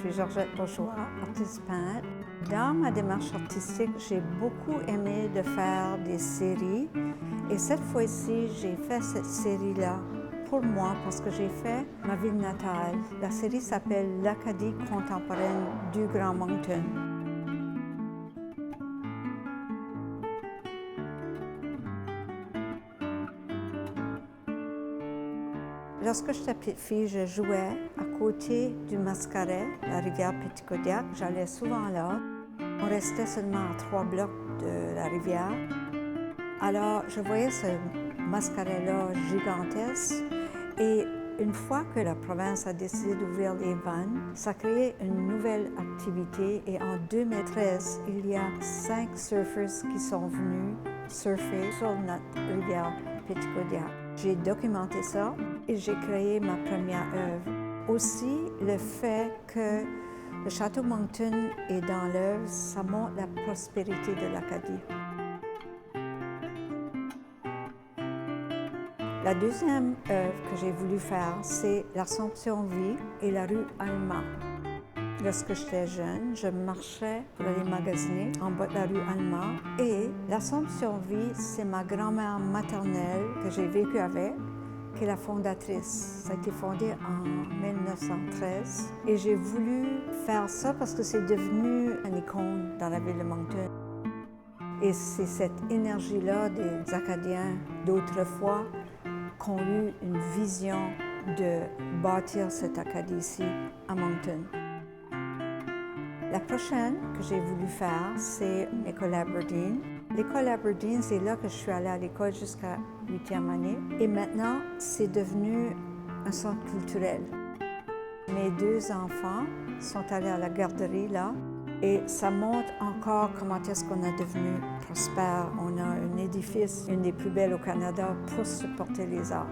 suis Georgette Bourgeois, artiste peintre. Dans ma démarche artistique, j'ai beaucoup aimé de faire des séries. Et cette fois-ci, j'ai fait cette série-là pour moi parce que j'ai fait ma ville natale. La série s'appelle l'Acadie contemporaine du Grand Moncton. Lorsque j'étais petite fille, je jouais à côté du Mascaret, la rivière Petitcodiac. J'allais souvent là. On restait seulement à 3 blocs de la rivière. Alors, je voyais ce Mascaret-là gigantesque. Et une fois que la province a décidé d'ouvrir les vannes, ça a créé une nouvelle activité. Et en 2013, il y a 5 surfers qui sont venus surfer sur notre rivière Petitcodiac. J'ai documenté ça et j'ai créé ma première œuvre. Aussi, le fait que le Château Moncton est dans l'œuvre, ça montre la prospérité de l'Acadie. La deuxième œuvre que j'ai voulu faire, c'est l'Assomption-Vie et la rue Alma. Lorsque j'étais jeune, je marchais pour aller magasiner en bas de la rue Alma. Et l'Assomption-Vie, c'est ma grand-mère maternelle que j'ai vécue avec, qui est la fondatrice. Ça a été fondé en 1913. Et j'ai voulu faire ça parce que c'est devenu une icône dans la ville de Moncton. Et c'est cette énergie-là des Acadiens d'autrefois qui ont eu une vision de bâtir cette Acadie ici à Moncton. La prochaine que j'ai voulu faire, c'est l'école Aberdeen. L'école Aberdeen, c'est là que je suis allée à l'école jusqu'à 8e année. Et maintenant, c'est devenu un centre culturel. Mes 2 enfants sont allés à la garderie là. Et ça montre encore comment est-ce qu'on est devenu prospère. On a un édifice, une des plus belles au Canada, pour supporter les arts.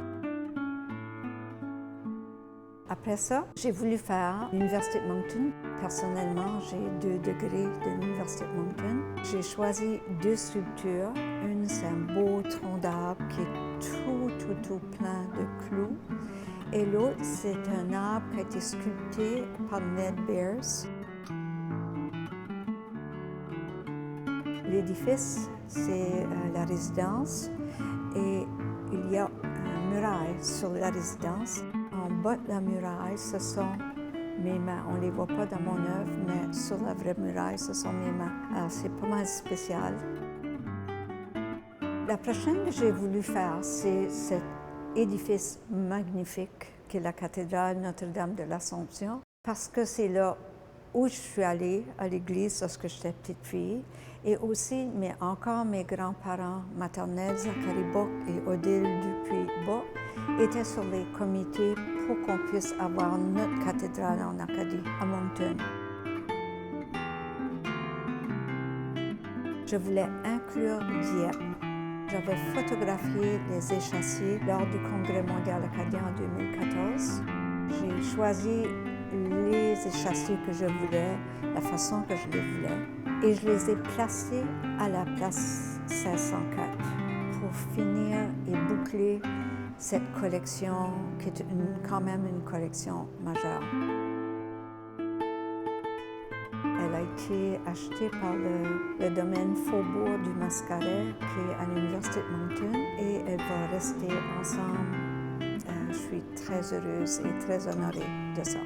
Après ça, j'ai voulu faire l'Université de Moncton. Personnellement, j'ai 2 degrés de l'Université de Moncton. J'ai choisi 2 sculptures. Une, c'est un beau tronc d'arbre qui est tout plein de clous. Et l'autre, c'est un arbre qui a été sculpté par Ned Beers. L'édifice, c'est la résidence et il y a une muraille sur la résidence. En bas de la muraille, ce sont mes mains. On ne les voit pas dans mon œuvre, mais sur la vraie muraille, ce sont mes mains. Alors, c'est pas mal spécial. La prochaine que j'ai voulu faire, c'est cet édifice magnifique qui est la cathédrale Notre-Dame de l'Assomption, parce que c'est là où je suis allée à l'église lorsque j'étais petite fille, et aussi, mais encore mes grands-parents maternels, Zachary Bock et Odile Dupuis-Bock, étaient sur les comités pour qu'on puisse avoir notre cathédrale en Acadie, à Moncton. Je voulais inclure Dieppe. J'avais photographié les échassiers lors du Congrès mondial acadien en 2014. J'ai choisi les échassiers que je voulais, la façon que je les voulais, et je les ai placés à la place 1604 pour finir et boucler cette collection qui est quand même une collection majeure. Elle a été achetée par le domaine Faubourg du Mascaret qui est à l'Université de Moncton et elle va rester ensemble. Je suis très heureuse et très honorée de ça.